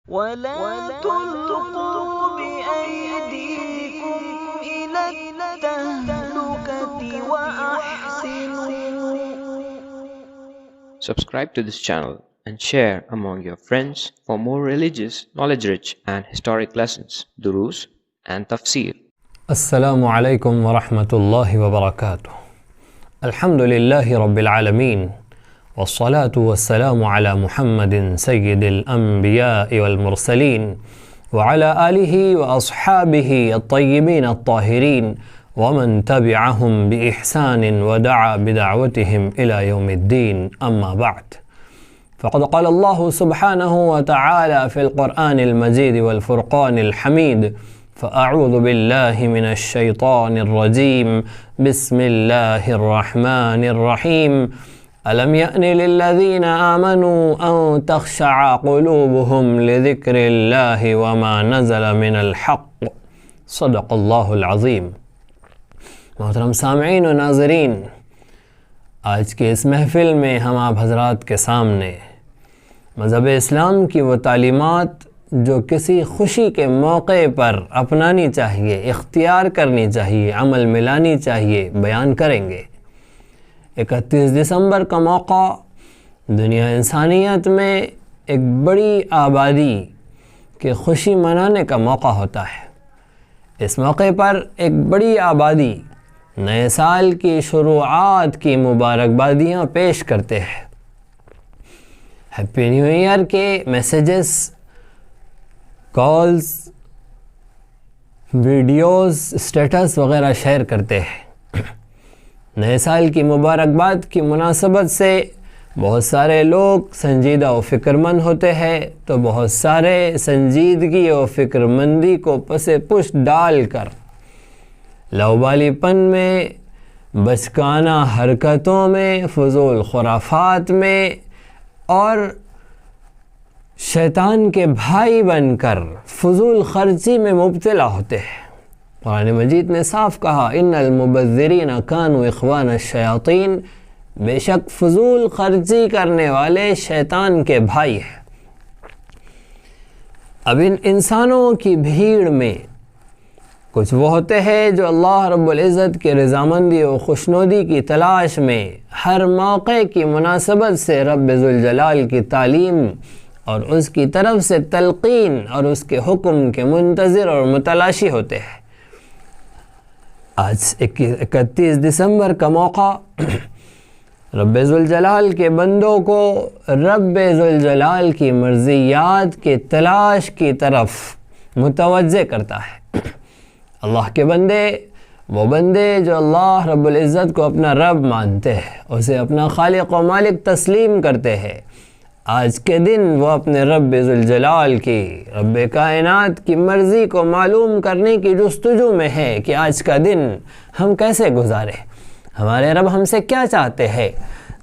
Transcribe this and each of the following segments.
ولا تلقوا بأيديكم إلى التهلكة وأحسنوا. Subscribe to this channel and share among your friends for more religious, knowledge-rich and historic lessons, durus and tafsir. السلام عليكم ورحمة الله وبركاته. الحمد لله رب العالمين، والصلاة والسلام على محمد سيد الأنبياء والمرسلين وعلى آله وأصحابه الطيبين الطاهرين ومن تبعهم بإحسان ودعا بدعوتهم إلى يوم الدين. أما بعد، فقد قال الله سبحانه وتعالى في القرآن المجيد والفرقان الحميد: فأعوذ بالله من الشيطان الرجيم، بسم الله الرحمن الرحيم. ألم يأن للذين آمنوا أن تخشع قلوبهم لذكر الله وما نزل من الحق، صدق الله العظیم. محترم سامعین و ناظرین، آج کے اس محفل میں ہم آپ حضرات کے سامنے مذہب اسلام کی وہ تعلیمات جو کسی خوشی کے موقع پر اپنانی چاہیے، اختیار کرنی چاہیے، عمل ملانی چاہیے، بیان کریں گے۔ 31 دسمبر کا موقع دنیا انسانیت میں ایک بڑی آبادی کے خوشی منانے کا موقع ہوتا ہے۔ اس موقع پر ایک بڑی آبادی نئے سال کی شروعات کی مبارکبادیاں پیش کرتے ہیں، ہیپی نیو ایئر کے میسیجز، کالز، ویڈیوز، اسٹیٹس وغیرہ شیئر کرتے ہیں۔ نئے سال کی مبارکباد کی مناسبت سے بہت سارے لوگ سنجیدہ و فکر مند ہوتے ہیں، تو بہت سارے سنجیدگی و فکر مندی کو پس پش ڈال کر لاؤبالی پن میں، بچکانہ حرکتوں میں، فضول خرافات میں اور شیطان کے بھائی بن کر فضول خرچی میں مبتلا ہوتے ہیں۔ قرآن مجید نے صاف کہا: ان المبذرین کانوا اخوان الشیاطین، بے شک فضول خرچی کرنے والے شیطان کے بھائی ہیں۔ اب ان انسانوں کی بھیڑ میں کچھ وہ ہوتے ہیں جو اللہ رب العزت کی رضامندی و خوشنودی کی تلاش میں ہر موقع کی مناسبت سے رب ذوالجلال کی تعلیم اور اس کی طرف سے تلقین اور اس کے حکم کے منتظر اور متلاشی ہوتے ہیں۔ آج 31 دسمبر کا موقع رب ذوالجلال کے بندوں کو رب ذوالجلال کی مرضیات کی تلاش کی طرف متوجہ کرتا ہے۔ اللہ کے بندے، وہ بندے جو اللہ رب العزت کو اپنا رب مانتے ہیں، اسے اپنا خالق و مالک تسلیم کرتے ہیں، آج کے دن وہ اپنے رب ذوالجلال کی، رب کائنات کی مرضی کو معلوم کرنے کی جستجو میں ہے کہ آج کا دن ہم کیسے گزارے، ہمارے رب ہم سے کیا چاہتے ہیں۔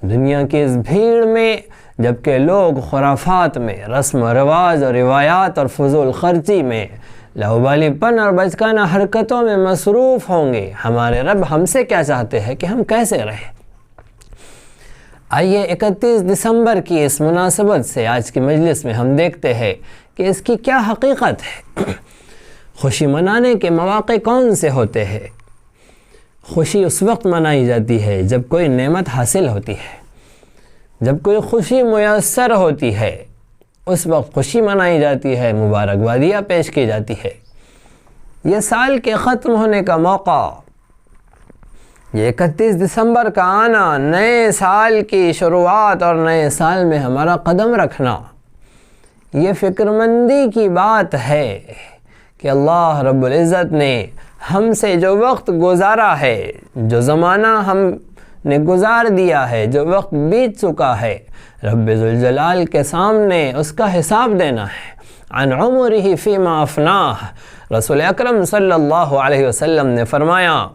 دنیا کی اس بھیڑ میں جبکہ لوگ خرافات میں، رسم و رواج اور روایات اور فضول خرچی میں، لاؤبالی پن اور بچکانہ حرکتوں میں مصروف ہوں گے، ہمارے رب ہم سے کیا چاہتے ہیں کہ ہم کیسے رہیں۔ آئیے 31 دسمبر کی اس مناسبت سے آج کی مجلس میں ہم دیکھتے ہیں کہ اس کی کیا حقیقت ہے۔ خوشی منانے کے مواقع کون سے ہوتے ہیں؟ خوشی اس وقت منائی جاتی ہے جب کوئی نعمت حاصل ہوتی ہے، جب کوئی خوشی میسر ہوتی ہے، اس وقت خوشی منائی جاتی ہے، مبارکبادیاں پیش کی جاتی ہے۔ یہ سال کے ختم ہونے کا موقع، یہ 31 دسمبر کا آنا، نئے سال کی شروعات اور نئے سال میں ہمارا قدم رکھنا، یہ فکر مندی کی بات ہے کہ اللہ رب العزت نے ہم سے جو وقت گزارا ہے، جو زمانہ ہم نے گزار دیا ہے، جو وقت بیت چکا ہے، رب ذوالجلال کے سامنے اس کا حساب دینا ہے۔ عن عمرہ فیما افناہ، رسول اکرم صلی اللہ علیہ وسلم نے فرمایا،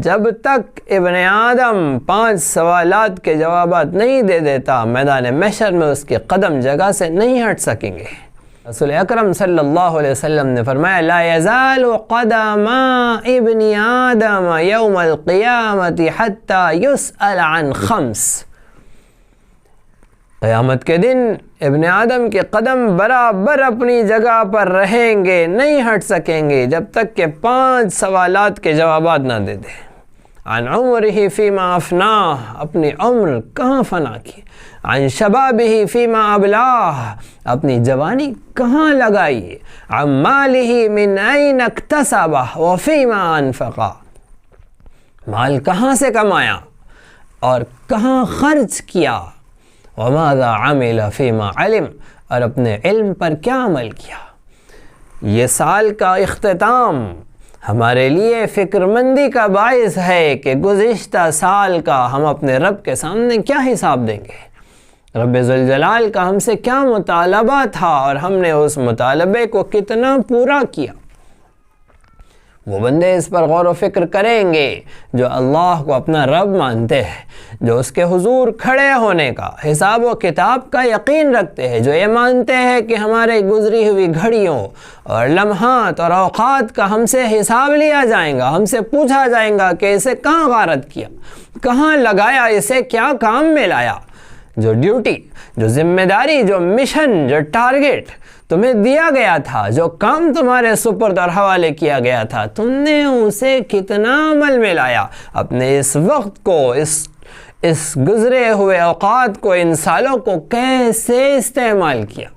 جب تک ابن آدم 5 سوالات کے جوابات نہیں دے دیتا، میدان محشر میں اس کے قدم جگہ سے نہیں ہٹ سکیں گے۔ رسول اکرم صلی اللہ علیہ وسلم نے فرمایا: لا يزال قدم ابن آدم یوم القیامت حتی یسأل عن 5، قیامت کے دن ابن آدم کے قدم برابر اپنی جگہ پر رہیں گے، نہیں ہٹ سکیں گے جب تک کہ 5 سوالات کے جوابات نہ دے دیں۔ عن عمرہ فیما افناہ، اپنی عمر کہاں فنا کی، عن شبابہ فیما ابلاہ، اپنی جوانی کہاں لگائی، عن مالہ من این اکتسبہ وفیما انفقہ، مال کہاں سے کمایا اور کہاں خرچ کیا، وماذا عمل فیما علم، اور اپنے علم پر کیا عمل کیا۔ یہ سال کا اختتام ہمارے لیے فکر مندی کا باعث ہے کہ گزشتہ سال کا ہم اپنے رب کے سامنے کیا حساب دیں گے، رب ذوالجلال کا ہم سے کیا مطالبہ تھا اور ہم نے اس مطالبے کو کتنا پورا کیا۔ وہ بندے اس پر غور و فکر کریں گے جو اللہ کو اپنا رب مانتے ہیں، جو اس کے حضور کھڑے ہونے کا، حساب و کتاب کا یقین رکھتے ہیں، جو یہ مانتے ہیں کہ ہمارے گزری ہوئی گھڑیوں اور لمحات اور اوقات کا ہم سے حساب لیا جائے گا، ہم سے پوچھا جائے گا کہ اسے کہاں غارت کیا، کہاں لگایا، اسے کیا کام میں لایا۔ جو ڈیوٹی، جو ذمہ داری، جو مشن، جو ٹارگٹ تمہیں دیا گیا تھا، جو کام تمہارے سپرد اور حوالے کیا گیا تھا، تم نے اسے کتنا عمل میں لایا، اپنے اس وقت کو، اس گزرے ہوئے اوقات کو، ان سالوں کو کیسے استعمال کیا۔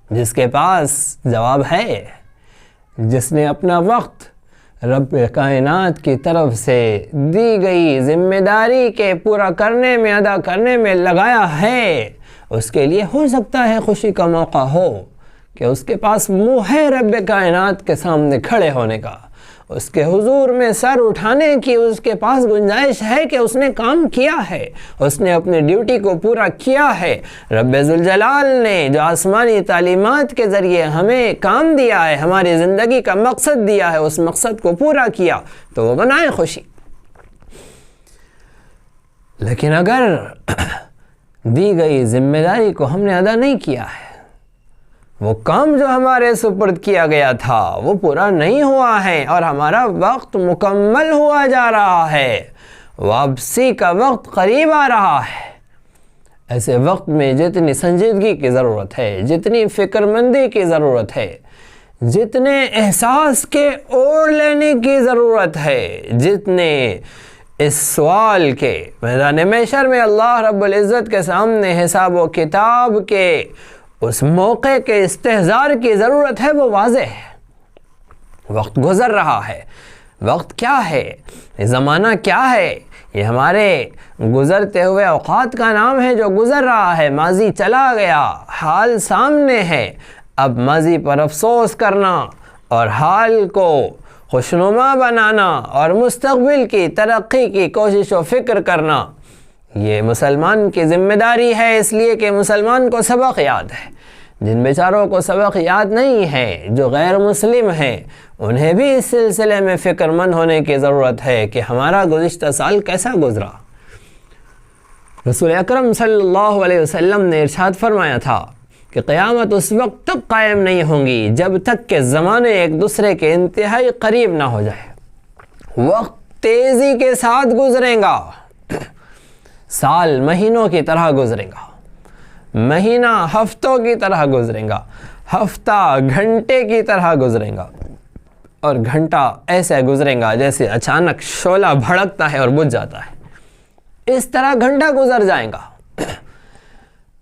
جس کے پاس جواب ہے، جس نے اپنا وقت رب کائنات کی طرف سے دی گئی ذمہ داری کے پورا کرنے میں، ادا کرنے میں لگایا ہے، اس کے لیے ہو سکتا ہے خوشی کا موقع ہو کہ اس کے پاس منہ ہے رب کائنات کے سامنے کھڑے ہونے کا، اس کے حضور میں سر اٹھانے کی اس کے پاس گنجائش ہے کہ اس نے کام کیا ہے، اس نے اپنی ڈیوٹی کو پورا کیا ہے۔ رب ذوالجلال نے جو آسمانی تعلیمات کے ذریعے ہمیں کام دیا ہے، ہماری زندگی کا مقصد دیا ہے، اس مقصد کو پورا کیا تو وہ بنائے خوشی۔ لیکن اگر دی گئی ذمہ داری کو ہم نے ادا نہیں کیا ہے، وہ کام جو ہمارے سپرد کیا گیا تھا وہ پورا نہیں ہوا ہے اور ہمارا وقت مکمل ہوا جا رہا ہے، واپسی کا وقت قریب آ رہا ہے، ایسے وقت میں جتنی سنجیدگی کی ضرورت ہے، جتنی فکر مندی کی ضرورت ہے، جتنے احساس کے اوڑھ لینے کی ضرورت ہے، جتنے اس سوال کے میدان محشر میں اللہ رب العزت کے سامنے حساب و کتاب کے اس موقع کے استحضار کی ضرورت ہے، وہ واضح ہے۔ وقت گزر رہا ہے۔ وقت کیا ہے؟ یہ زمانہ کیا ہے؟ یہ ہمارے گزرتے ہوئے اوقات کا نام ہے جو گزر رہا ہے۔ ماضی چلا گیا، حال سامنے ہے۔ اب ماضی پر افسوس کرنا اور حال کو خوشنما بنانا اور مستقبل کی ترقی کی کوشش و فکر کرنا، یہ مسلمان کی ذمہ داری ہے، اس لیے کہ مسلمان کو سبق یاد ہے۔ جن بیچاروں کو سبق یاد نہیں ہے، جو غیر مسلم ہیں، انہیں بھی اس سلسلے میں فکر مند ہونے کی ضرورت ہے کہ ہمارا گزشتہ سال کیسا گزرا۔ رسول اکرم صلی اللہ علیہ وسلم نے ارشاد فرمایا تھا کہ قیامت اس وقت تک قائم نہیں ہوں گی جب تک کہ زمانے ایک دوسرے کے انتہائی قریب نہ ہو جائے۔ وقت تیزی کے ساتھ گزرے گا، سال مہینوں کی طرح گزرے گا، مہینہ ہفتوں کی طرح گزرے گا، ہفتہ گھنٹے کی طرح گزرے گا، اور گھنٹہ ایسے گزرے گا جیسے اچانک شعلہ بھڑکتا ہے اور بجھ جاتا ہے، اس طرح گھنٹہ گزر جائے گا۔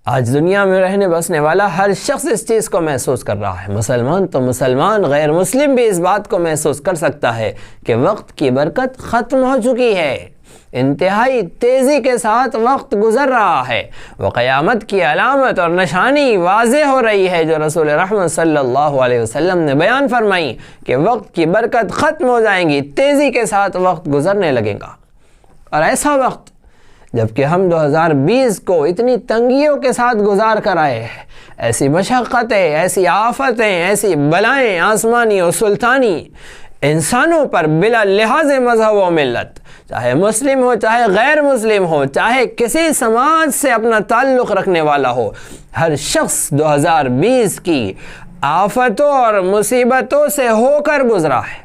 آج دنیا میں رہنے بسنے والا ہر شخص اس چیز کو محسوس کر رہا ہے، مسلمان تو مسلمان، غیر مسلم بھی اس بات کو محسوس کر سکتا ہے کہ وقت کی برکت ختم ہو چکی ہے، انتہائی تیزی کے ساتھ وقت گزر رہا ہے۔ وہ قیامت کی علامت اور نشانی واضح ہو رہی ہے جو رسول رحمت صلی اللہ علیہ وسلم نے بیان فرمائی کہ وقت کی برکت ختم ہو جائیں گی، تیزی کے ساتھ وقت گزرنے لگے گا۔ اور ایسا وقت جبکہ ہم 2020 کو اتنی تنگیوں کے ساتھ گزار کر آئے ہیں، ایسی مشقتیں، ایسی آفتیں، ایسی بلائیں آسمانی و سلطانی انسانوں پر بلا لحاظ مذہب و ملت، چاہے مسلم ہو چاہے غیر مسلم ہو، چاہے کسی سماج سے اپنا تعلق رکھنے والا ہو، ہر شخص 2020 کی آفتوں اور مصیبتوں سے ہو کر گزرا ہے۔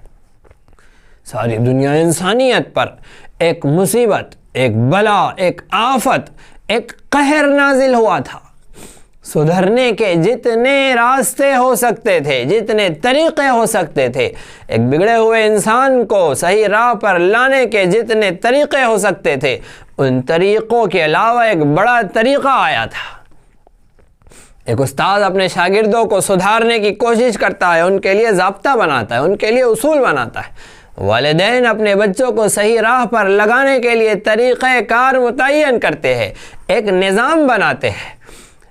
ساری دنیا انسانیت پر ایک مصیبت، ایک بلا، ایک آفت، ایک قہر نازل ہوا تھا۔ سدھرنے کے جتنے راستے ہو سکتے تھے، جتنے طریقے ہو سکتے تھے، ایک بگڑے ہوئے انسان کو صحیح راہ پر لانے کے جتنے طریقے ہو سکتے تھے، ان طریقوں کے علاوہ ایک بڑا طریقہ آیا تھا۔ ایک استاد اپنے شاگردوں کو سدھارنے کی کوشش کرتا ہے، ان کے لیے ضابطہ بناتا ہے، ان کے لیے اصول بناتا ہے۔ والدین اپنے بچوں کو صحیح راہ پر لگانے کے لیے طریقہ کار متعین کرتے ہیں، ایک نظام بناتے ہیں۔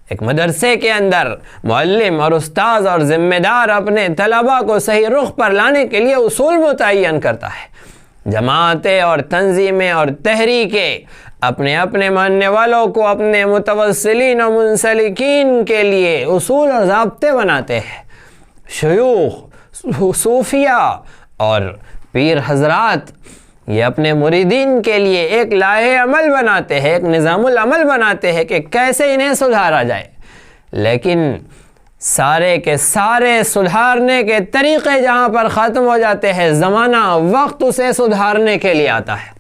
ایک مدرسے کے اندر معلم اور استاذ اور ذمہ دار اپنے طلباء کو صحیح رخ پر لانے کے لیے اصول متعین کرتا ہے۔ جماعتیں اور تنظیمیں اور تحریکیں اپنے اپنے ماننے والوں کو اپنے متوسلین و منسلکین کے لیے اصول اور ضابطے بناتے ہیں۔ شیوخ، صوفیہ اور پیر حضرات یہ اپنے مریدین کے لیے ایک لائحہ عمل بناتے ہیں، ایک نظام العمل بناتے ہیں کہ کیسے انہیں سدھارا جائے، لیکن سارے کے سارے سدھارنے کے طریقے جہاں پر ختم ہو جاتے ہیں، زمانہ وقت اسے سدھارنے کے لیے آتا ہے۔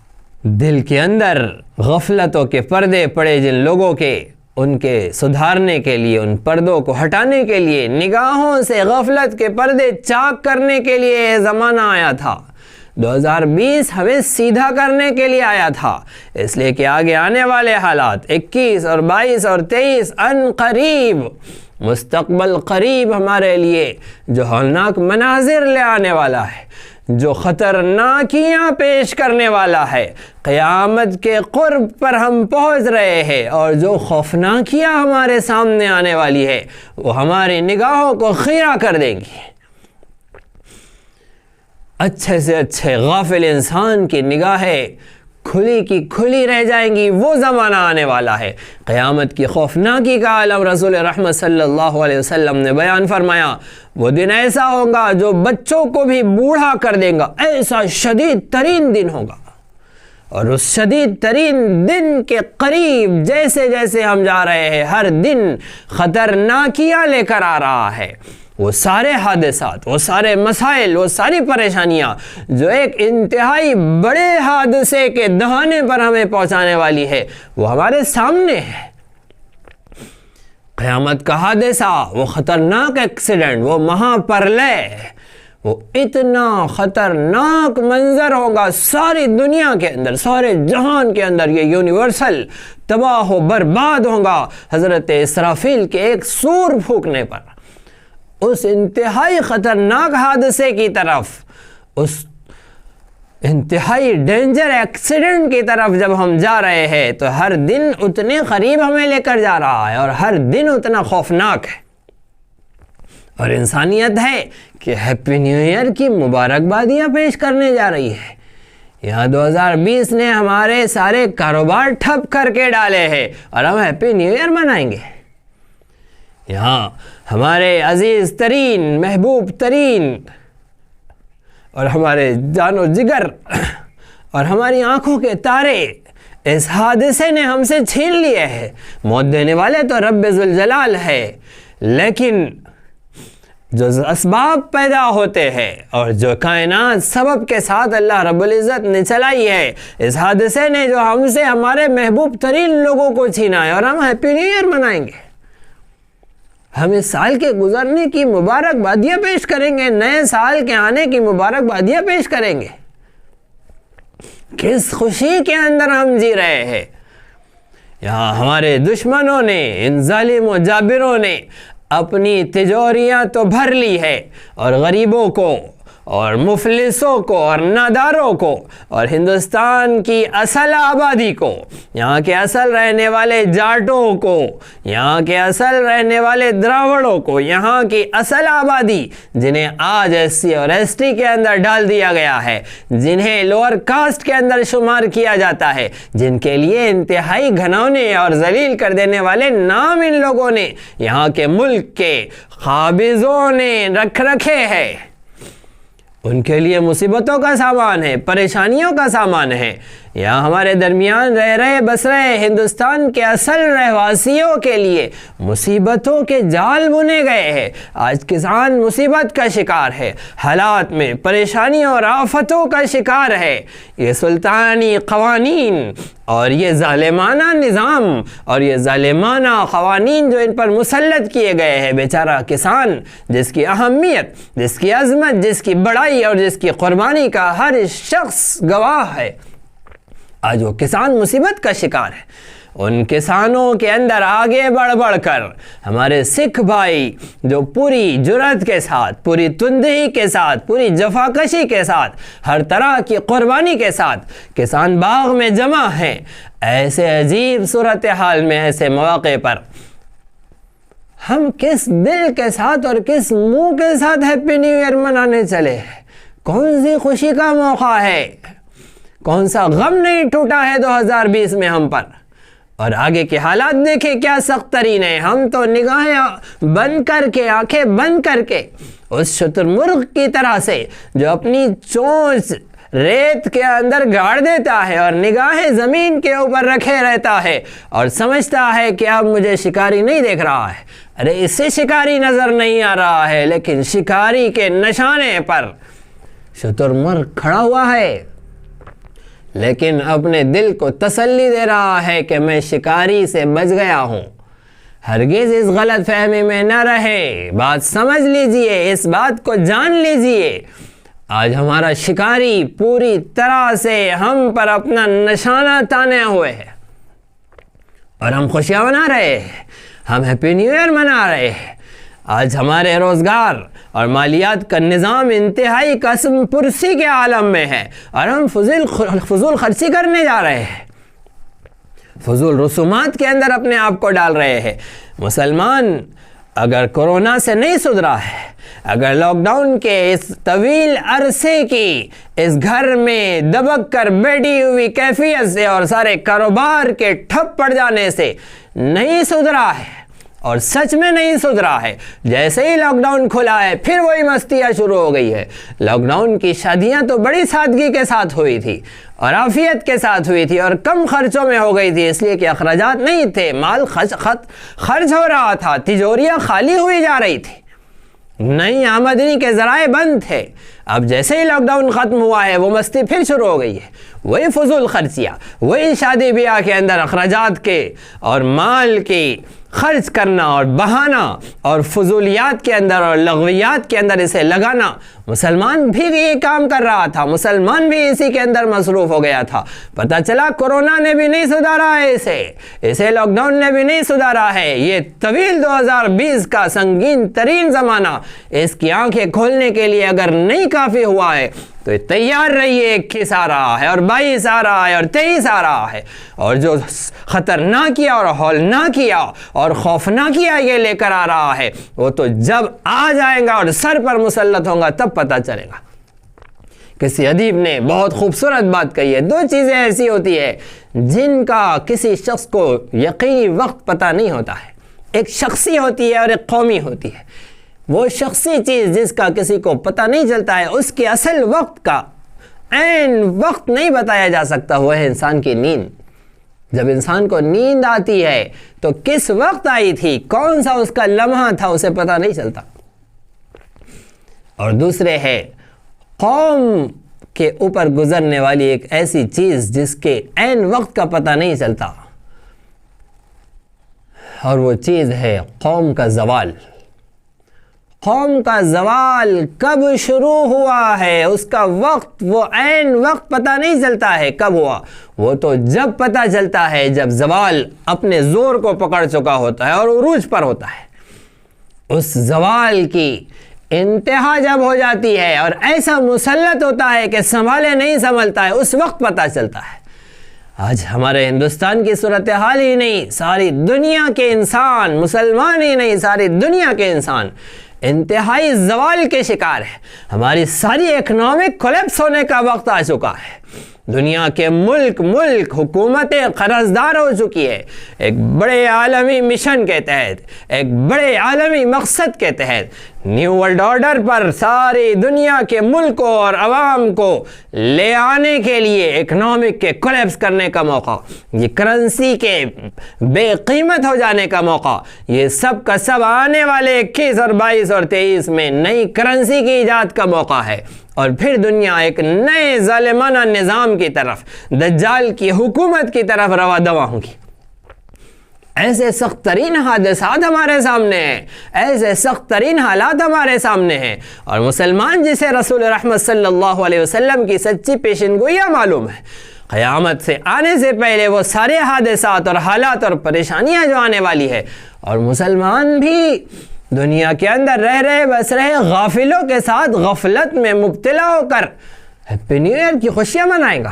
دل کے اندر غفلتوں کے پردے پڑے جن لوگوں کے، ان کے سدھارنے کے لیے، ان پردوں کو ہٹانے کے لیے، نگاہوں سے غفلت کے پردے چاک کرنے کے لیے یہ زمانہ آیا تھا۔ 2020 ہمیں سیدھا کرنے کے لیے آیا تھا، اس لیے کہ آگے آنے والے حالات 21 اور 22 اور 23 ان قریب، مستقبل قریب ہمارے لیے جو ہولناک مناظر لے آنے والا ہے، جو خطرناکیاں پیش کرنے والا ہے۔ قیامت کے قرب پر ہم پہنچ رہے ہیں، اور جو خوفناکیاں ہمارے سامنے آنے والی ہے وہ ہماری نگاہوں کو خیرہ کر دیں گی۔ اچھے سے اچھے غافل انسان کی نگاہیں کھلی کی کھلی رہ جائیں گی۔ وہ زمانہ آنے والا ہے، قیامت کی خوفناکی کا عالم رسول رحمت صلی اللہ علیہ وسلم نے بیان فرمایا۔ وہ دن ایسا ہوگا جو بچوں کو بھی بوڑھا کر دے گا، ایسا شدید ترین دن ہوگا، اور اس شدید ترین دن کے قریب جیسے جیسے ہم جا رہے ہیں، ہر دن خطرناکیاں لے کر آ رہا ہے۔ وہ سارے حادثات، وہ سارے مسائل، وہ ساری پریشانیاں جو ایک انتہائی بڑے حادثے کے دہانے پر ہمیں پہنچانے والی ہے، وہ ہمارے سامنے ہے۔ قیامت کا حادثہ، وہ خطرناک ایکسیڈنٹ، وہ مہا پرلے، وہ اتنا خطرناک منظر ہوگا ساری دنیا کے اندر، سارے جہان کے اندر، یہ یونیورسل تباہ و برباد ہوگا حضرت اسرافیل کے ایک سور پھونکنے پر۔ اس انتہائی خطرناک حادثے کی طرف، اس انتہائی ڈینجر ایکسیڈنٹ کی طرف جب ہم جا رہے ہیں تو ہر دن اتنے قریب ہمیں لے کر جا رہا ہے، اور ہر دن اتنا خوفناک ہے۔ اور انسانیت ہے کہ ہیپی نیو ایئر کی مبارکبادیاں پیش کرنے جا رہی ہے۔ یہاں 2020 نے ہمارے سارے کاروبار ٹھپ کر کے ڈالے ہیں، اور ہم ہیپی نیو ایئر منائیں گے۔ یہاں ہمارے عزیز ترین، محبوب ترین، اور ہمارے جان و جگر اور ہماری آنکھوں کے تارے اس حادثے نے ہم سے چھین لیے ہیں۔ موت دینے والے تو رب ذوالجلال ہے، لیکن جو اسباب پیدا ہوتے ہیں اور جو کائنات سبب کے ساتھ اللہ رب العزت نے چلائی ہے، اس حادثے نے جو ہم سے ہمارے محبوب ترین لوگوں کو چھینا ہے، اور ہم ہیپی نیو ایئر منائیں گے۔ ہم اس سال کے گزرنے کی مبارکبادیاں پیش کریں گے، نئے سال کے آنے کی مبارکبادیاں پیش کریں گے۔ کس خوشی کے اندر ہم جی رہے ہیں۔ یہاں ہمارے دشمنوں نے، ان ظالم و جابروں نے اپنی تجوریاں تو بھر لی ہے، اور غریبوں کو اور مفلسوں کو اور ناداروں کو اور ہندوستان کی اصل آبادی کو، یہاں کے اصل رہنے والے جاٹوں کو، یہاں کے اصل رہنے والے دراوڑوں کو، یہاں کی اصل آبادی جنہیں آج ایس سی اور ایس ٹی کے اندر ڈال دیا گیا ہے، جنہیں لوور کاسٹ کے اندر شمار کیا جاتا ہے، جن کے لیے انتہائی گھنونے اور ذلیل کر دینے والے نام ان لوگوں نے یہاں کے ملک کے قابضوں نے رکھ رکھے ہیں، ان کے لیے مصیبتوں کا سامان ہے، پریشانیوں کا سامان ہے۔ یا ہمارے درمیان رہ رہے بس رہے ہندوستان کے اصل رہواسیوں کے لیے مصیبتوں کے جال بنے گئے ہیں۔ آج کسان مصیبت کا شکار ہے، حالات میں پریشانیوں اور آفتوں کا شکار ہے۔ یہ سلطانی قوانین اور یہ ظالمانہ نظام اور یہ ظالمانہ قوانین جو ان پر مسلط کیے گئے ہیں، بیچارہ کسان جس کی اہمیت، جس کی عظمت، جس کی بڑائی اور جس کی قربانی کا ہر شخص گواہ ہے، آج وہ کسان مصیبت کا شکار ہے۔ ان کسانوں کے اندر آگے بڑھ بڑھ کر ہمارے سکھ بھائی جو پوری جرأت کے ساتھ، پوری تندہی کے ساتھ، پوری جفاکشی کے ساتھ، ہر طرح کی قربانی کے ساتھ کسان باغ میں جمع ہیں، ایسے عجیب صورتحال میں، ایسے مواقع پر ہم کس دل کے ساتھ اور کس منہ کے ساتھ ہیپی نیو ایئر منانے چلے ہیں؟ کون سی خوشی کا موقع ہے؟ کون سا غم نہیں ٹوٹا ہے 2020 میں ہم پر؟ اور آگے کے حالات دیکھیں کیا سخت ترین ہیں۔ ہم تو نگاہیں بند کر کے، آنکھیں بند کر کے اس شتر مرغ کی طرح سے جو اپنی چونچ ریت کے اندر گاڑ دیتا ہے اور نگاہیں زمین کے اوپر رکھے رہتا ہے اور سمجھتا ہے کہ اب مجھے شکاری نہیں دیکھ رہا ہے۔ ارے اسے شکاری نظر نہیں آ رہا ہے، لیکن شکاری کے نشانے پر شتر مرغ کھڑا ہوا ہے، لیکن اپنے دل کو تسلی دے رہا ہے کہ میں شکاری سے بچ گیا ہوں۔ ہرگز اس غلط فہمی میں نہ رہے، بات سمجھ لیجئے، اس بات کو جان لیجئے، آج ہمارا شکاری پوری طرح سے ہم پر اپنا نشانہ تانے ہوئے ہے اور ہم خوشیاں منا رہے ہیں، ہم ہیپی نیو ایئر منا رہے ہیں۔ آج ہمارے روزگار اور مالیات کا نظام انتہائی قسم پرسی کے عالم میں ہے اور ہم فضول خرچی کرنے جا رہے ہیں، فضول رسومات کے اندر اپنے آپ کو ڈال رہے ہیں۔ مسلمان اگر کورونا سے نہیں سدھرا ہے، اگر لاک ڈاؤن کے اس طویل عرصے کی اس گھر میں دبک کر بیٹھی ہوئی کیفیت سے اور سارے کاروبار کے ٹھپ پڑ جانے سے نہیں سدھرا ہے اور سچ میں نہیں سدھرا ہے، جیسے ہی لاک ڈاؤن کھلا ہے پھر وہی مستیاں شروع ہو گئی ہے۔ لاک ڈاؤن کی شادیاں تو بڑی سادگی کے ساتھ ہوئی تھی اور عافیت کے ساتھ ہوئی تھی اور کم خرچوں میں ہو گئی تھی، اس لیے کہ اخراجات نہیں تھے، مال خرچ ہو رہا تھا، تجوریاں خالی ہوئی جا رہی تھی، نئی آمدنی کے ذرائع بند تھے۔ اب جیسے ہی لاک ڈاؤن ختم ہوا ہے وہ مستی پھر شروع ہو گئی ہے، وہی فضول خرچیاں، وہی شادی بیاہ کے اندر اخراجات کے اور مال کی خرچ کرنا اور بہانا اور فضولیات کے اندر اور لغویات کے اندر اسے لگانا۔ مسلمان بھی یہ کام کر رہا تھا، مسلمان بھی اسی کے اندر مصروف ہو گیا تھا۔ پتہ چلا کورونا نے بھی نہیں سدھارا ہے، اسے لاک ڈاؤن نے بھی نہیں سدھارا ہے۔ یہ طویل 2020 کا سنگین ترین زمانہ اس کی آنکھیں کھولنے کے لیے اگر نہیں کافی ہوا ہے تو تیار رہیے، 21 آ رہا ہے اور 22 آ رہا ہے اور 23 آ رہا ہے، اور جو خطرناک اور ہولناک اور خوفناک یہ لے کر آ رہا ہے وہ تو جب آ جائیں گا اور سر پر مسلط ہوں گا تب پتہ چلے گا۔ کسی ادیب نے بہت خوبصورت بات کہی ہے، 2 چیزیں ایسی ہوتی ہے جن کا کسی شخص کو یقینی وقت پتہ نہیں ہوتا ہے، ایک شخصی ہوتی ہے اور ایک قومی ہوتی ہے۔ وہ شخصی چیز جس کا کسی کو پتہ نہیں چلتا ہے، اس کے اصل وقت کا عین وقت نہیں بتایا جا سکتا، وہ ہے انسان کی نیند۔ جب انسان کو نیند آتی ہے تو کس وقت آئی تھی، کون سا اس کا لمحہ تھا، اسے پتہ نہیں چلتا۔ اور دوسرے ہے قوم کے اوپر گزرنے والی ایک ایسی چیز جس کے عین وقت کا پتہ نہیں چلتا، اور وہ چیز ہے قوم کا زوال۔ قوم کا زوال کب شروع ہوا ہے، اس کا وقت، وہ عین وقت پتہ نہیں چلتا ہے کب ہوا، وہ تو جب پتہ چلتا ہے جب زوال اپنے زور کو پکڑ چکا ہوتا ہے اور عروج پر ہوتا ہے۔ اس زوال کی انتہا جب ہو جاتی ہے اور ایسا مسلط ہوتا ہے کہ سنبھالے نہیں سنبھلتا ہے، اس وقت پتہ چلتا ہے۔ آج ہمارے ہندوستان کی صورتحال ہی نہیں، ساری دنیا کے انسان، مسلمان ہی نہیں، ساری دنیا کے انسان انتہائی زوال کے شکار ہے۔ ہماری ساری اکنامک کولیپس ہونے کا وقت آ چکا ہے۔ دنیا کے ملک حکومتیں قرضدار ہو چکی ہے ایک بڑے عالمی مشن کے تحت، ایک بڑے عالمی مقصد کے تحت، نیو ورلڈ آرڈر پر ساری دنیا کے ملکوں اور عوام کو لے آنے کے لیے اکنامک کے کولیپس کرنے کا موقع، یہ کرنسی کے بے قیمت ہو جانے کا موقع، یہ سب کا سب آنے والے 21 اور 22 اور 23 میں نئی کرنسی کی ایجاد کا موقع ہے، اور پھر دنیا ایک نئے ظالمانہ نظام کی طرف، دجال کی حکومت کی طرف رواں دواں ہوگی۔ ایسے سخت ترین حادثات ہمارے سامنے ہیں، ایسے سخت ترین حالات ہمارے سامنے ہیں، اور مسلمان جسے رسول رحمت صلی اللہ علیہ وسلم کی سچی پیشن گوئیاں معلوم ہے، قیامت سے آنے سے پہلے وہ سارے حادثات اور حالات اور پریشانیاں جو آنے والی ہے، اور مسلمان بھی دنیا کے اندر رہ بس رہے غافلوں کے ساتھ غفلت میں مبتلا ہو کر ہیپی نیو ایئر کی خوشیاں منائے گا،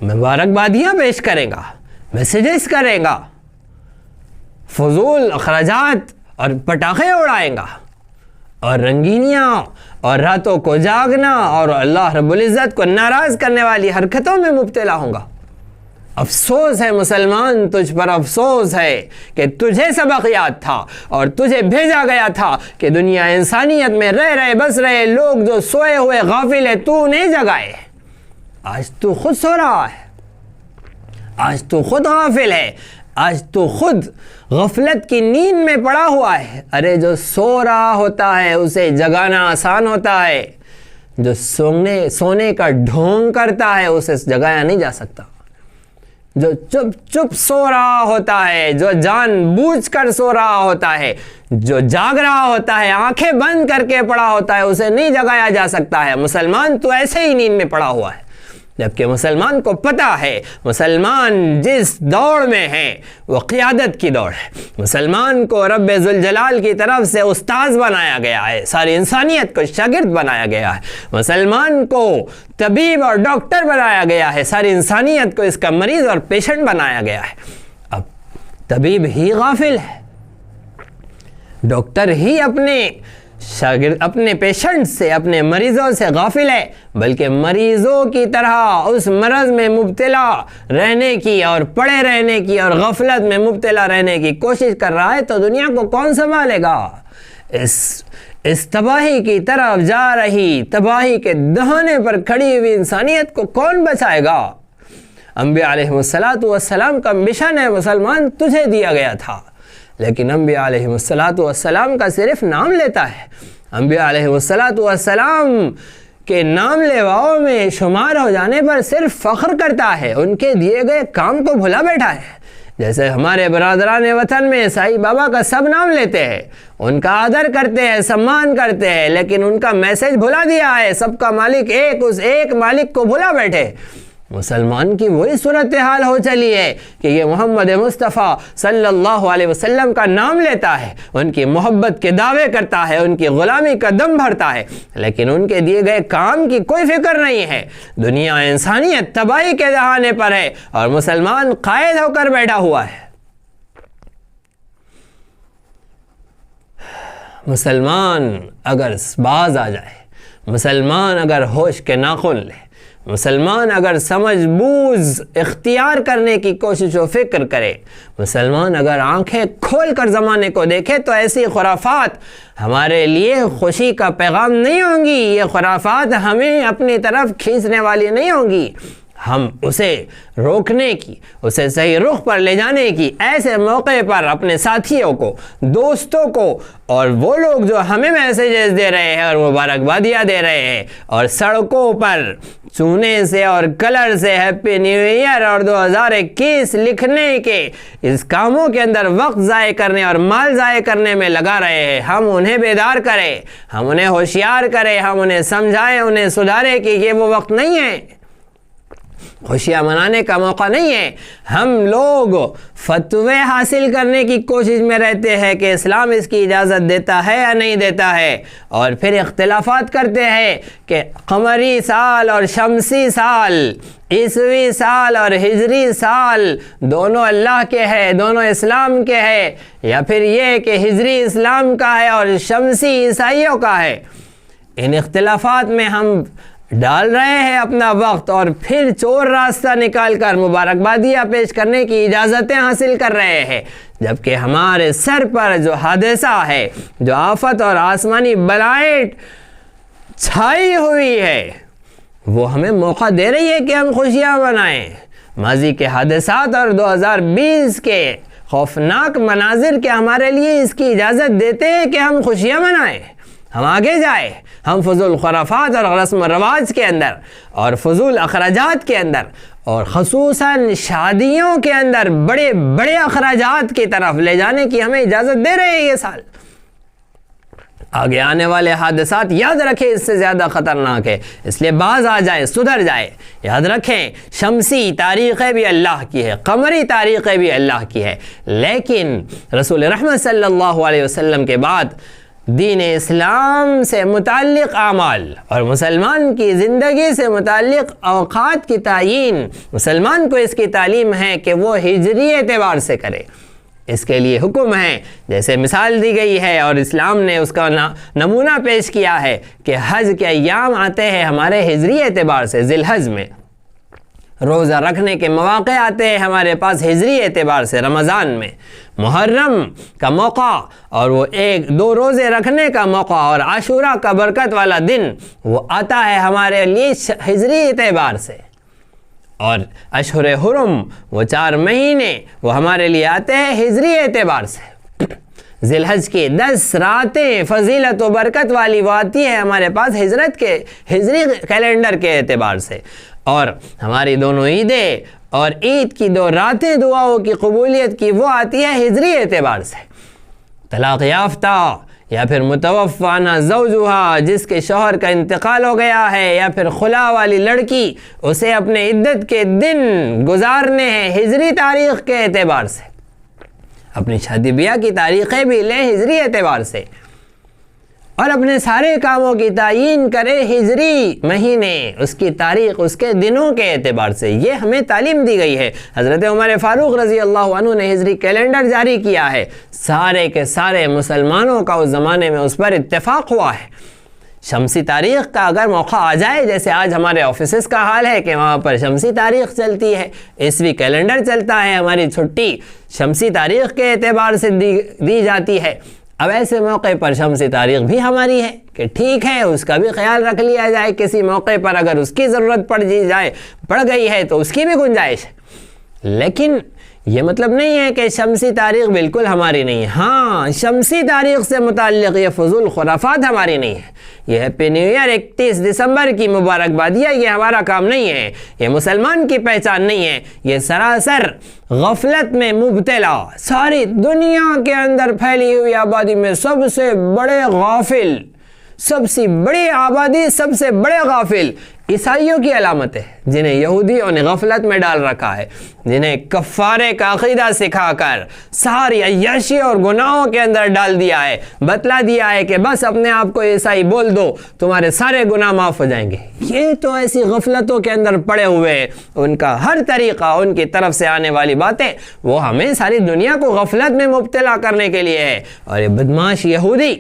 مبارکبادیاں پیش کرے گا، میسیجز کرے گا، فضول اخراجات اور پٹاخے اڑائے گا، اور رنگینیاں اور راتوں کو جاگنا اور اللہ رب العزت کو ناراض کرنے والی حرکتوں میں مبتلا ہوں گا۔ افسوس ہے مسلمان، تجھ پر افسوس ہے کہ تجھے سبق یاد تھا اور تجھے بھیجا گیا تھا کہ دنیا انسانیت میں رہ بس رہے لوگ جو سوئے ہوئے غافل ہیں تو نہیں جگائے، آج تو خود سو رہا ہے، آج تو خود غافل ہے، آج تو خود غفلت کی نیند میں پڑا ہوا ہے۔ ارے جو سو رہا ہوتا ہے اسے جگانا آسان ہوتا ہے، جو سونے کا ڈھونگ کرتا ہے اسے جگایا نہیں جا سکتا، جو چپ سو رہا ہوتا ہے، جو جان بوجھ کر سو رہا ہوتا ہے، جو جاگ رہا ہوتا ہے، آنکھیں بند کر کے پڑا ہوتا ہے، اسے نہیں جگایا جا سکتا ہے۔ مسلمان تو ایسے ہی نیند میں پڑا ہوا ہے، جبکہ مسلمان کو پتہ ہے مسلمان جس دوڑ میں ہے وہ قیادت کی دوڑ ہے۔ مسلمان کو رب ذوالجلال کی طرف سے استاذ بنایا گیا ہے، ساری انسانیت کو شاگرد بنایا گیا ہے، مسلمان کو طبیب اور ڈاکٹر بنایا گیا ہے، ساری انسانیت کو اس کا مریض اور پیشنٹ بنایا گیا ہے۔ اب طبیب ہی غافل ہے، ڈاکٹر ہی اپنے پیشنٹ سے، اپنے مریضوں سے غافل ہے، بلکہ مریضوں کی طرح اس مرض میں مبتلا رہنے کی اور پڑے رہنے کی اور غفلت میں مبتلا رہنے کی کوشش کر رہا ہے، تو دنیا کو کون سنبھالے گا؟ اس تباہی کی طرف جا رہی، تباہی کے دہانے پر کھڑی ہوئی انسانیت کو کون بچائے گا؟ انبیاء علیہ السلام کا مشن ہے مسلمان، تجھے دیا گیا تھا، لیکن انبیاء علیہ السلام کا صرف نام لیتا ہے، انبیاء علیہ السلام کے نام لیواؤں میں شمار ہو جانے پر صرف فخر کرتا ہے، ان کے دیے گئے کام کو بھلا بیٹھا ہے۔ جیسے ہمارے برادران وطن میں سائی بابا کا سب نام لیتے ہیں، ان کا آدر کرتے ہیں، سمان کرتے ہیں، لیکن ان کا میسج بھلا دیا ہے، سب کا مالک ایک، اس ایک مالک کو بھلا بیٹھے۔ مسلمان کی وہی صورتحال ہو چلی ہے کہ یہ محمد مصطفیٰ صلی اللہ علیہ وسلم کا نام لیتا ہے، ان کی محبت کے دعوے کرتا ہے، ان کی غلامی کا دم بھرتا ہے، لیکن ان کے دیے گئے کام کی کوئی فکر نہیں ہے۔ دنیا انسانیت تباہی کے دہانے پر ہے اور مسلمان قائد ہو کر بیٹھا ہوا ہے۔ مسلمان اگر باز آ جائے، مسلمان اگر ہوش کے ناخن لے، مسلمان اگر سمجھ بوجھ اختیار کرنے کی کوشش و فکر کرے، مسلمان اگر آنکھیں کھول کر زمانے کو دیکھے، تو ایسی خرافات ہمارے لیے خوشی کا پیغام نہیں ہوں گی، یہ خرافات ہمیں اپنی طرف کھینچنے والی نہیں ہوں گی۔ ہم اسے روکنے کی، اسے صحیح رخ پر لے جانے کی ایسے موقع پر اپنے ساتھیوں کو، دوستوں کو، اور وہ لوگ جو ہمیں میسیجز دے رہے ہیں اور مبارکبادیاں دے رہے ہیں اور سڑکوں پر چونے سے اور کلر سے ہیپی نیو ایئر اور 2021 لکھنے کے اس کاموں کے اندر وقت ضائع کرنے اور مال ضائع کرنے میں لگا رہے ہیں، ہم انہیں بیدار کریں، ہم انہیں ہوشیار کریں، ہم انہیں سمجھائیں، انہیں سدھاریں کہ یہ وہ وقت نہیں ہے، خوشیاں منانے کا موقع نہیں ہے۔ ہم لوگ فتوے حاصل کرنے کی کوشش میں رہتے ہیں کہ اسلام اس کی اجازت دیتا ہے یا نہیں دیتا ہے، اور پھر اختلافات کرتے ہیں کہ قمری سال اور شمسی سال، عیسوی سال اور ہجری سال دونوں اللہ کے ہیں، دونوں اسلام کے ہیں، یا پھر یہ کہ ہجری اسلام کا ہے اور شمسی عیسائیوں کا ہے۔ ان اختلافات میں ہم ڈال رہے ہیں اپنا وقت اور پھر چور راستہ نکال کر مبارکبادیاں پیش کرنے کی اجازتیں حاصل کر رہے ہیں، جبکہ ہمارے سر پر جو حادثہ ہے، جو آفت اور آسمانی بلائیں چھائی ہوئی ہے، وہ ہمیں موقع دے رہی ہے کہ ہم خوشیاں منائیں۔ ماضی کے حادثات اور 2020 کے خوفناک مناظر کے ہمارے لیے اس کی اجازت دیتے ہیں کہ ہم خوشیاں منائیں، ہم آگے جائیں، ہم فضول خرافات اور رسم و رواج کے اندر اور فضول اخراجات کے اندر اور خصوصاً شادیوں کے اندر بڑے بڑے اخراجات کی طرف لے جانے کی ہمیں اجازت دے رہے ہیں یہ سال۔ آگے آنے والے حادثات یاد رکھیں اس سے زیادہ خطرناک ہے، اس لیے باز آ جائے، سدھر جائے۔ یاد رکھیں شمسی تاریخیں بھی اللہ کی ہے، قمری تاریخیں بھی اللہ کی ہے، لیکن رسول رحمت صلی اللہ علیہ وسلم کے بعد دین اسلام سے متعلق اعمال اور مسلمان کی زندگی سے متعلق اوقات کی تعیین مسلمان کو اس کی تعلیم ہے کہ وہ ہجری اعتبار سے کرے۔ اس کے لیے حکم ہے، جیسے مثال دی گئی ہے اور اسلام نے اس کا نمونہ پیش کیا ہے کہ حج کے ایام آتے ہیں ہمارے ہجری اعتبار سے، ذی الحج میں روزہ رکھنے کے مواقع آتے ہیں ہمارے پاس ہجری اعتبار سے، رمضان میں محرم کا موقع اور وہ 1-2 روزے رکھنے کا موقع اور عاشورہ کا برکت والا دن وہ آتا ہے ہمارے لیے ہجری اعتبار سے، اور اشہر حرم وہ 4 مہینے وہ ہمارے لیے آتے ہیں ہجری اعتبار سے۔ ذی الحج کی 10 راتیں فضیلت و برکت والی وہ آتی ہیں ہمارے پاس ہجری کیلنڈر کے اعتبار سے، اور ہماری دونوں عیدیں اور عید کی 2 راتیں دعاؤں کی قبولیت کی وہ آتی ہے ہجری اعتبار سے۔ طلاق یافتہ یا پھر متوفانہ زوجہا جس کے شوہر کا انتقال ہو گیا ہے، یا پھر خلا والی لڑکی، اسے اپنے عدت کے دن گزارنے ہیں ہجری تاریخ کے اعتبار سے۔ اپنی شادی بیاہ کی تاریخیں بھی لیں ہجری اعتبار سے، اور اپنے سارے کاموں کی تعیین کرے ہجری مہینے، اس کی تاریخ، اس کے دنوں کے اعتبار سے۔ یہ ہمیں تعلیم دی گئی ہے۔ حضرت عمر فاروق رضی اللہ عنہ نے ہجری کیلنڈر جاری کیا ہے، سارے کے سارے مسلمانوں کا اس زمانے میں اس پر اتفاق ہوا ہے۔ شمسی تاریخ کا اگر موقع آ جائے، جیسے آج ہمارے آفیسز کا حال ہے کہ وہاں پر شمسی تاریخ چلتی ہے، عیسوی کیلنڈر چلتا ہے، ہماری چھٹی شمسی تاریخ کے اعتبار سے دی جاتی ہے۔ اب ایسے موقع پر شمسی تاریخ بھی ہماری ہے کہ ٹھیک ہے، اس کا بھی خیال رکھ لیا جائے، کسی موقع پر اگر اس کی ضرورت پڑ گئی ہے تو اس کی بھی گنجائش ہے۔ لیکن یہ مطلب نہیں ہے کہ شمسی تاریخ بالکل ہماری نہیں ہے۔ ہاں، شمسی تاریخ سے متعلق یہ فضول خرافات ہماری نہیں ہے۔ یہ ہیپی نیو ایئر 31 دسمبر کی مبارکبادیاں یہ ہمارا کام نہیں ہے، یہ مسلمان کی پہچان نہیں ہے۔ یہ سراسر غفلت میں مبتلا، ساری دنیا کے اندر پھیلی ہوئی آبادی میں سب سے بڑے غافل، سب سے بڑی آبادی، سب سے بڑے غافل عیسائیوں کی علامت ہے، جنہیں یہودیوں نے غفلت میں ڈال رکھا ہے، جنہیں کفارے کا عقیدہ سکھا کر ساری عیاشی اور گناہوں کے اندر ڈال دیا ہے، بتلا دیا ہے کہ بس اپنے آپ کو عیسائی بول دو، تمہارے سارے گناہ معاف ہو جائیں گے۔ یہ تو ایسی غفلتوں کے اندر پڑے ہوئے ہیں، ان کا ہر طریقہ، ان کی طرف سے آنے والی باتیں وہ ہمیں ساری دنیا کو غفلت میں مبتلا کرنے کے لیے ہے۔ اور یہ بدماش یہودی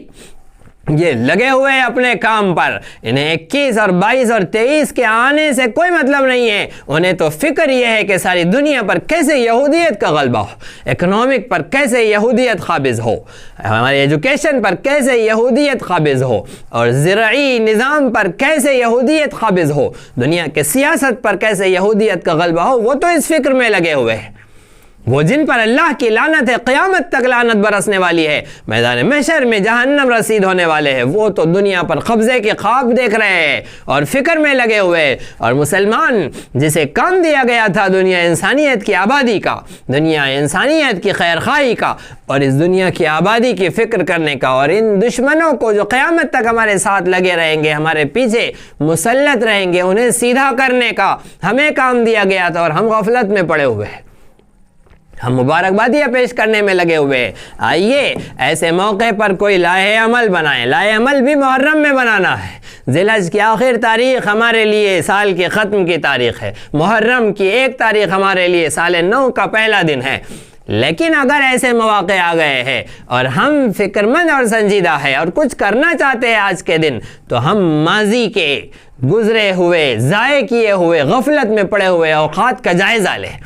یہ لگے ہوئے ہیں اپنے کام پر، انہیں 21 اور 22 اور 23 کے آنے سے کوئی مطلب نہیں ہے۔ انہیں تو فکر یہ ہے کہ ساری دنیا پر کیسے یہودیت کا غلبہ ہو، اکنامک پر کیسے یہودیت قابض ہو، ہماری ایجوکیشن پر کیسے یہودیت قابض ہو، اور زرعی نظام پر کیسے یہودیت قابض ہو، دنیا کے سیاست پر کیسے یہودیت کا غلبہ ہو، وہ تو اس فکر میں لگے ہوئے ہیں۔ وہ جن پر اللہ کی لعنت ہے، قیامت تک لعنت برسنے والی ہے، میدان محشر میں جہنم رسید ہونے والے ہیں، وہ تو دنیا پر قبضے کے خواب دیکھ رہے ہیں اور فکر میں لگے ہوئے ہیں۔ اور مسلمان جسے کام دیا گیا تھا دنیا انسانیت کی آبادی کا، دنیا انسانیت کی خیر خواہی کا، اور اس دنیا کی آبادی کی فکر کرنے کا، اور ان دشمنوں کو جو قیامت تک ہمارے ساتھ لگے رہیں گے، ہمارے پیچھے مسلط رہیں گے، انہیں سیدھا کرنے کا ہمیں کام دیا گیا تھا، اور ہم غفلت میں پڑے ہوئے ہیں، ہم مبارکبادیاں پیش کرنے میں لگے ہوئے ہیں۔ آئیے ایسے موقع پر کوئی لائحہ عمل بنائیں۔ لائحہ عمل بھی محرم میں بنانا ہے۔ ذی الحج کی آخر تاریخ ہمارے لیے سال کے ختم کی تاریخ ہے، محرم کی 1 تاریخ ہمارے لیے سال نو کا پہلا دن ہے۔ لیکن اگر ایسے مواقع آ گئے ہیں اور ہم فکر مند اور سنجیدہ ہیں اور کچھ کرنا چاہتے ہیں آج کے دن، تو ہم ماضی کے گزرے ہوئے، ضائع کیے ہوئے، غفلت میں پڑے ہوئے اوقات کا جائزہ لیں،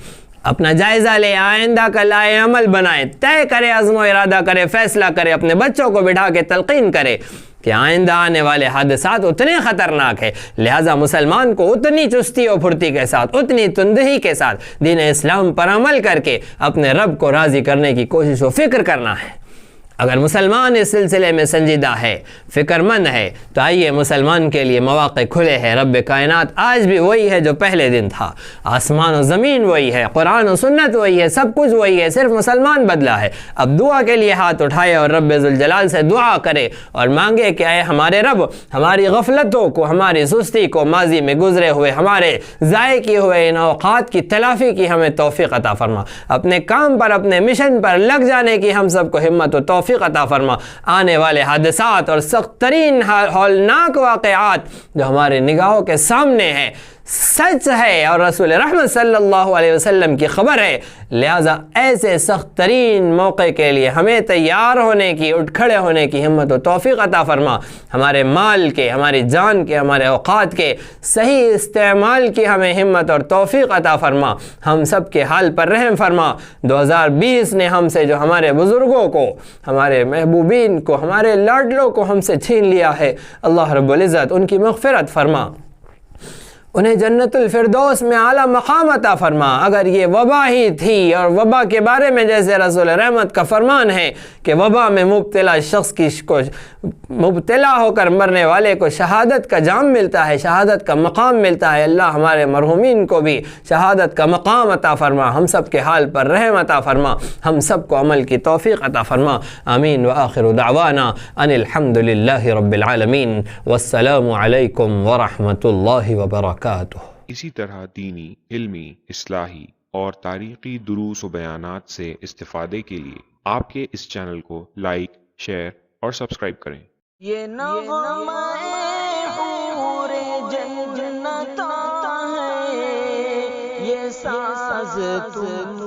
اپنا جائزہ لے، آئندہ کا لائے عمل بنائیں، طے کرے، عزم و ارادہ کرے، فیصلہ کرے، اپنے بچوں کو بٹھا کے تلقین کرے کہ آئندہ آنے والے حادثات اتنے خطرناک ہیں، لہٰذا مسلمان کو اتنی چستی و پھرتی کے ساتھ، اتنی تندہی کے ساتھ دین اسلام پر عمل کر کے اپنے رب کو راضی کرنے کی کوشش و فکر کرنا ہے۔ اگر مسلمان اس سلسلے میں سنجیدہ ہے، فکر مند ہے، تو آئیے مسلمان کے لیے مواقع کھلے ہیں۔ رب کائنات آج بھی وہی ہے جو پہلے دن تھا، آسمان و زمین وہی ہے، قرآن و سنت وہی ہے، سب کچھ وہی ہے، صرف مسلمان بدلا ہے۔ اب دعا کے لیے ہاتھ اٹھائے اور رب ذوالجلال سے دعا کرے اور مانگے کہ اے ہمارے رب، ہماری غفلتوں کو، ہماری سستی کو، ماضی میں گزرے ہوئے ہمارے ضائع کیے ہوئے ان اوقات کی تلافی کی ہمیں توفیق عطا فرما، اپنے کام پر، اپنے مشن پر لگ جانے کی ہم سب کو ہمت و توفیق عطا فرما، آنے والے حادثات اور سخت ترین ہولناک واقعات جو ہمارے نگاہوں کے سامنے ہیں سچ ہے اور رسول رحمت صلی اللہ علیہ وسلم کی خبر ہے، لہٰذا ایسے سخت ترین موقع کے لیے ہمیں تیار ہونے کی، اٹھ کھڑے ہونے کی ہمت و توفیق عطا فرما، ہمارے مال کے، ہماری جان کے، ہمارے اوقات کے صحیح استعمال کی ہمیں ہمت اور توفیق عطا فرما، ہم سب کے حال پر رحم فرما۔ 2020 نے ہم سے جو ہمارے بزرگوں کو، ہمارے محبوبین کو، ہمارے لاڈلوں کو ہم سے چھین لیا ہے، اللہ رب العزت ان کی مغفرت فرما، انہیں جنت الفردوس میں اعلیٰ مقام عطا فرما۔ اگر یہ وبا ہی تھی، اور وبا کے بارے میں جیسے رسول رحمت کا فرمان ہے کہ وبا میں مبتلا شخص کو، مبتلا ہو کر مرنے والے کو شہادت کا جام ملتا ہے، شہادت کا مقام ملتا ہے، اللہ ہمارے مرحومین کو بھی شہادت کا مقام عطا فرما، ہم سب کے حال پر رحم عطا فرما، ہم سب کو عمل کی توفیق عطا فرما، آمین۔ وآخر دعوانا ان الحمد للہ رب العالمین، والسلام علیکم ورحمۃ اللہ وبرکاتہ۔ اسی طرح دینی، علمی، اصلاحی اور تاریخی دروس و بیانات سے استفادے کے لیے آپ کے اس چینل کو لائک، شیئر اور سبسکرائب کریں۔ یہ نغمہ حور جنت ہے، یہ ساز تم